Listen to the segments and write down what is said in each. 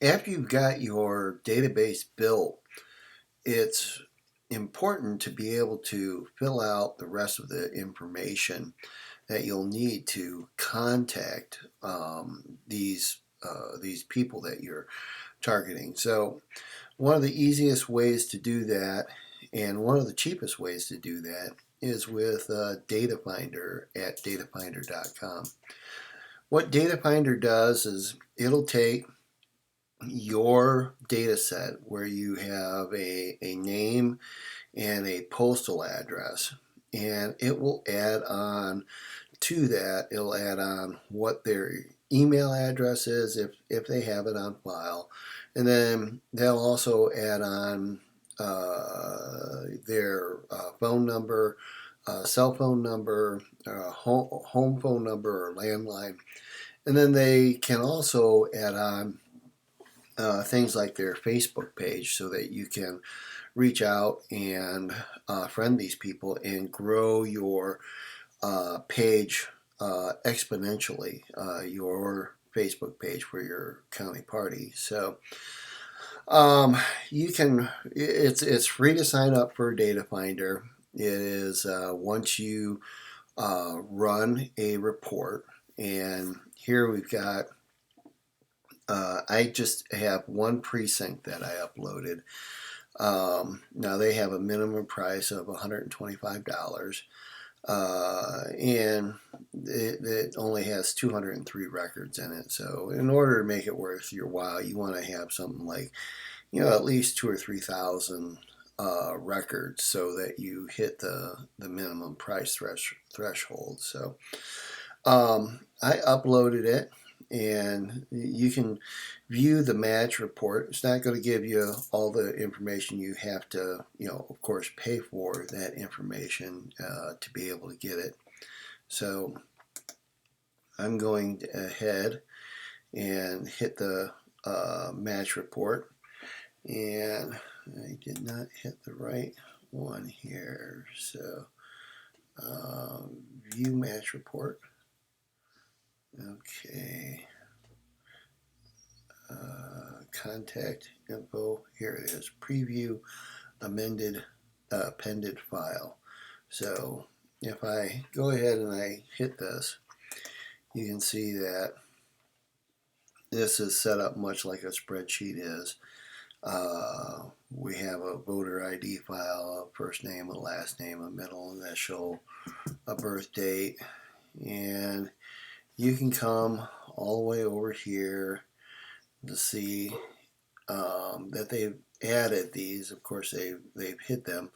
after you've got your database built, it's important to be able to fill out the rest of the information that you'll need to contact these people that you're targeting. So one of the easiest ways to do that, and one of the cheapest ways to do that, is with Datafinder at datafinder.com. What Datafinder does is it'll take your data set where you have a name and a postal address, and it will add on to that. It'll add on what their email address is if they have it on file, and then they'll also add on their phone number, cell phone number, home phone number, or landline. And then they can also add on things like their Facebook page so that you can reach out and friend these people and grow your page exponentially, your Facebook page for your county party. So you can, it's free to sign up for Datafinder. It is once you run a report, and here we've got I just have one precinct that I uploaded. Now they have a minimum price of $125, and it only has 203 records in it. So in order to make it worth your while, you want to have something like, at least 2 or 3 thousand records so that you hit the minimum price threshold. So I uploaded it, and you can view the match report. It's not going to give you all the information. You have to, of course, pay for that information to be able to get it. So I'm going ahead and hit the match report, and I did not hit the right one here. So view match report. Okay. Contact info. Here it is. Preview amended appended file. So if I go ahead and I hit this, you can see that this is set up much like a spreadsheet is. We have a voter ID file, a first name, a last name, a middle initial, a birth date, and you can come all the way over here to see that they've added these. Of course, they've hit them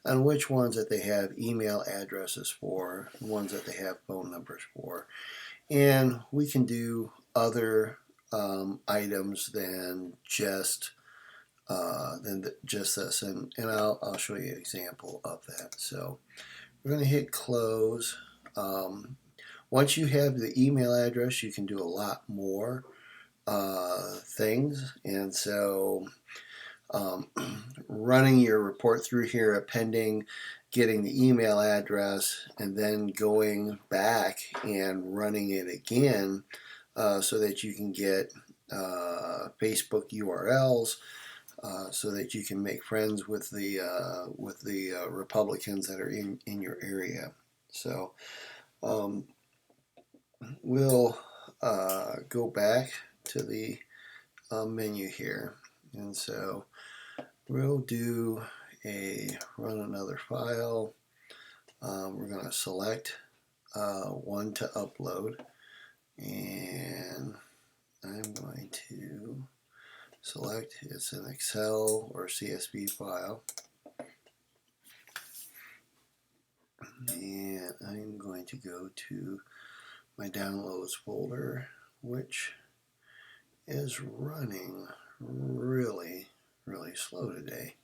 on which ones that they have email addresses for, ones that they have phone numbers for, and we can do other items than just this, and I'll show you an example of that. So we're going to hit close. Once you have the email address, you can do a lot more things, and so running your report through here, appending, getting the email address, and then going back and running it again so that you can get Facebook URLs, so that you can make friends with the Republicans that are in your area. So we'll go back to the menu here, and so we'll do run another file. We're going to select one to upload, and I'm going to select it's an Excel or CSV file, and I'm going to go to my downloads folder, which is running really slow today.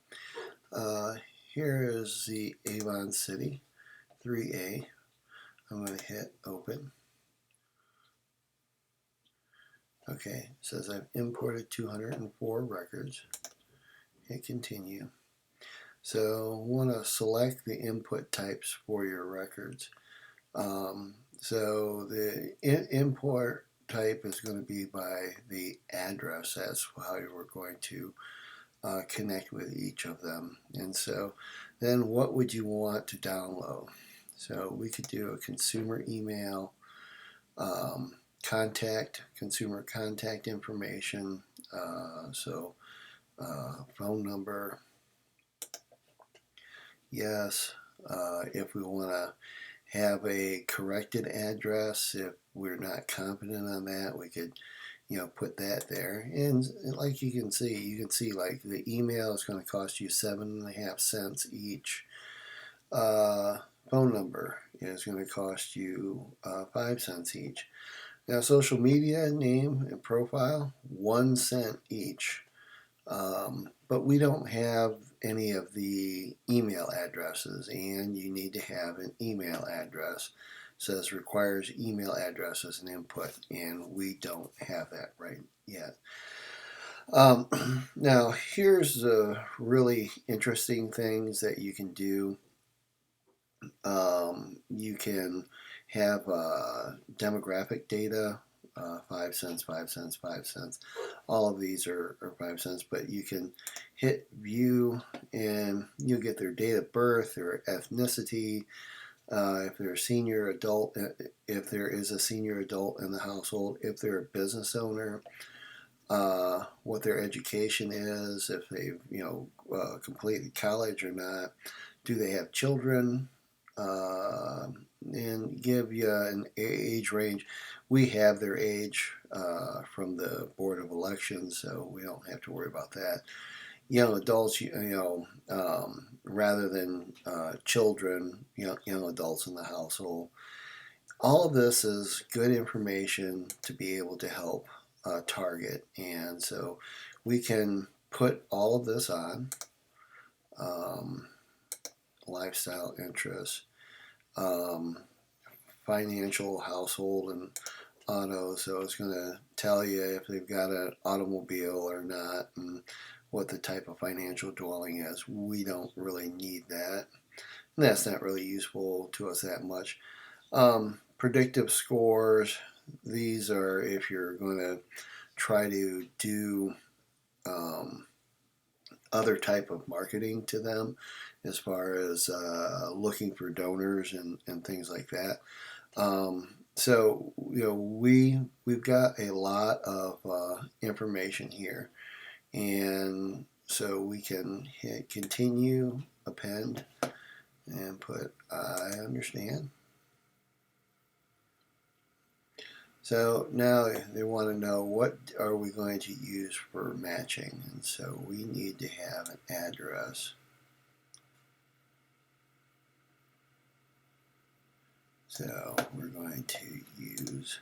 Here is the Avon City 3A. I'm going to hit open. Okay, it says I've imported 204 records. Hit continue. So I want to select the input types for your records. So the import type is going to be by the address. That's how we're going to connect with each of them. And so then what would you want to download? So we could do a consumer email, consumer contact information, phone number, yes. If we want to have a corrected address, if we're not confident on that, we could put that there. And like you can see like the email is going to cost you 7.5 cents each. Phone number is going to cost you 5 cents each. Now, social media name and profile, 1 cent each. But we don't have any of the email addresses, and you need to have an email address. It says requires email address as an input, and we don't have that right yet. Now, here's the really interesting things that you can do. You can have demographic data, 5 cents, 5 cents, 5 cents. All of these are 5 cents, but you can hit view and you'll get their date of birth, their ethnicity, if they're a senior adult, if there is a senior adult in the household, if they're a business owner, what their education is, if they've completed college or not, do they have children, and give you an age range. We have their age from the Board of Elections, so we don't have to worry about that. Young adults, rather than children, young adults in the household. All of this is good information to be able to help target, and so we can put all of this on. Lifestyle interests, financial, household, and auto. So it's going to tell you if they've got an automobile or not and what the type of financial dwelling is. We don't really need that. And that's not really useful to us that much. Predictive scores. These are if you're going to try to do other type of marketing to them as far as looking for donors and things like that. So we've got a lot of information here, and so we can hit continue, append, and put I understand. So now they want to know what are we going to use for matching, and so we need to have an address. So we're going to use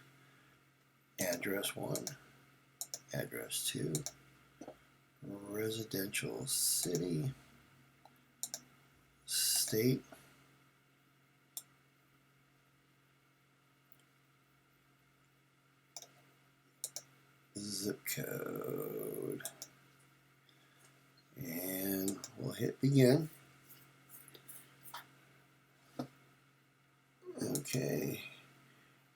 address 1, address 2, residential city, state, zip code, and we'll hit begin. Okay,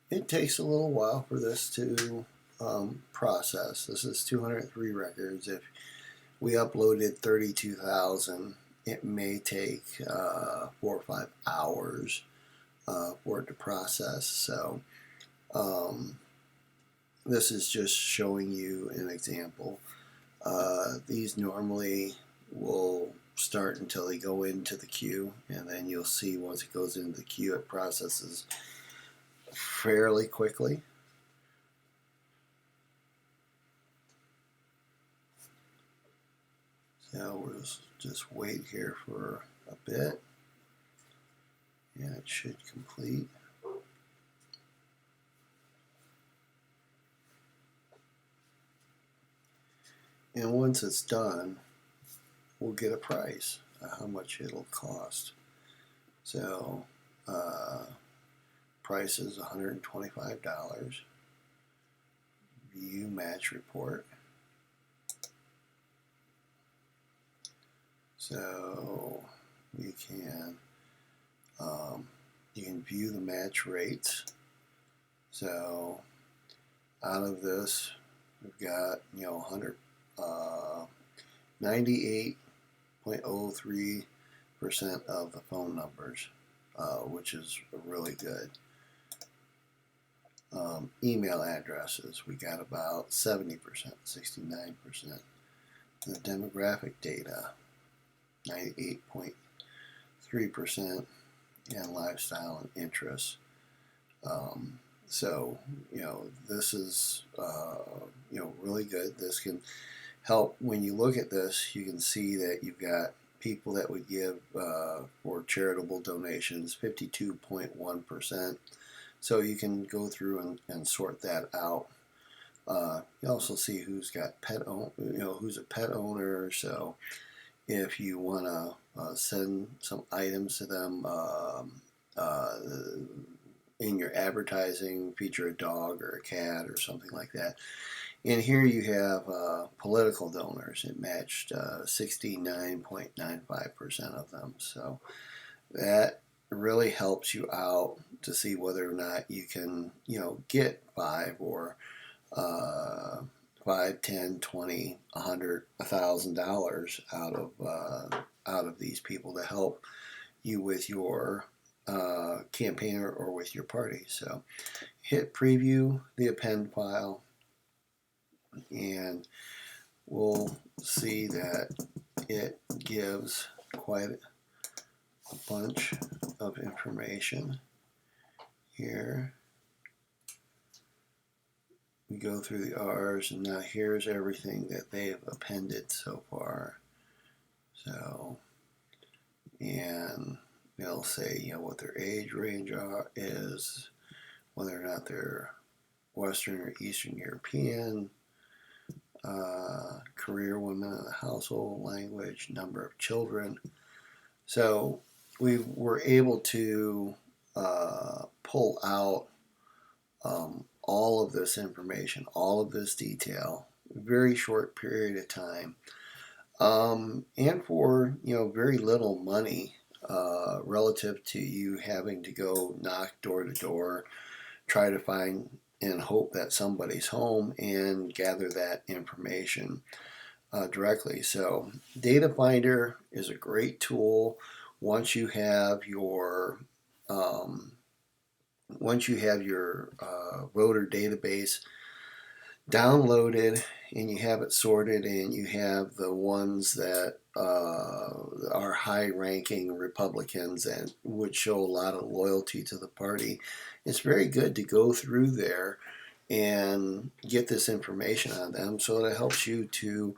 it takes a little while for this to process. This is 203 records. If we uploaded 32,000, it may take 4 or 5 hours for it to process. So this is just showing you an example. These normally will start until they go into the queue, and then you'll see once it goes into the queue, it processes fairly quickly. So we'll just wait here for a bit, and it should complete. And once it's done, we'll get a price, how much it'll cost. So price is $125. View match report. So you can view the match rates. So out of this, we've got 98.03% of the phone numbers, which is really good. Email addresses, we got about 70%, 69%. The demographic data, 98.3%, and lifestyle and interests. So, this is, really good. This can help. When you look at this, you can see that you've got people that would give for charitable donations, 52.1%. So you can go through and sort that out. You also see who's got who's a pet owner. So if you want to send some items to them in your advertising, feature a dog or a cat or something like that. And here you have political donors. It matched 69.95% of them. So that really helps you out to see whether or not you can, get $5 or $5, $10, $20, $100, $1,000 out of these people to help you with your campaign or with your party. So hit preview the append file, and we'll see that it gives quite a bunch of information here. We go through the R's, and now here's everything that they've appended so far. So, and they'll say, what their age range is, whether or not they're Western or Eastern European, career, women in the household, language, number of children. So we were able to pull out all of this information, all of this detail, very short period of time, and for very little money relative to you having to go knock door to door, try to find and hope that somebody's home and gather that information directly. So Datafinder is a great tool once you have your voter database downloaded and you have it sorted, and you have the ones that are high-ranking Republicans and would show a lot of loyalty to the party. It's very good to go through there and get this information on them, so that helps you to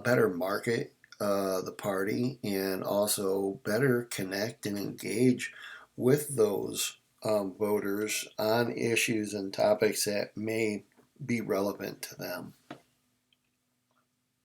better market the party and also better connect and engage with those voters on issues and topics that may be relevant to them.